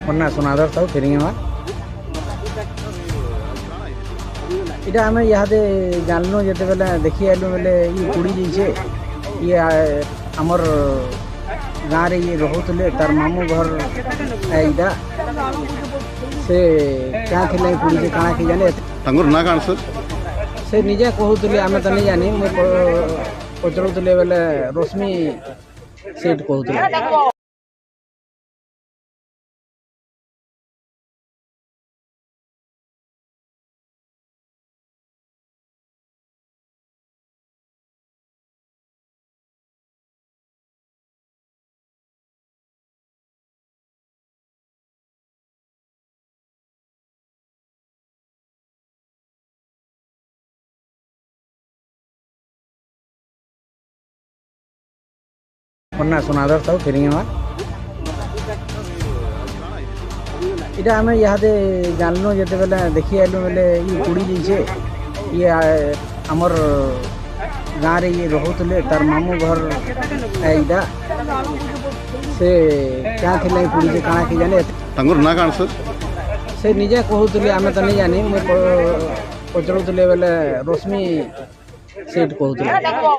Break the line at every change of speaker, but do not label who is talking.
मोर ना सोनाधर साहू फेरिंगवा इटा आम इहादे जानलु जिते बेले देखी आलु बेले ये पुड़ी जाइए ये आमर गाँव रे ये रोते तार मामू घर एटा से क्या थिला पुड़ी से काଣା कि जाने
ना कौन सर
से निजे कहूली आम तो नहीं जानी मुझे पचरुले बेले रश्मि सेठ कहूली मोर ना सोनाधर साहू फेरिंगवा इटा आम इहादे जानलु जिते बेले देखी आलु बेले ये पुड़ी जाइए ये आमर गाँव रे ये रोते तार मामू घर एटा से क्या थिला पुड़ी से काଣା कि जाने
ना कौन सर
से निजे कहूली आम तो नहीं जानी मुझे पचरुले बेले रश्मि सेठ कहूली।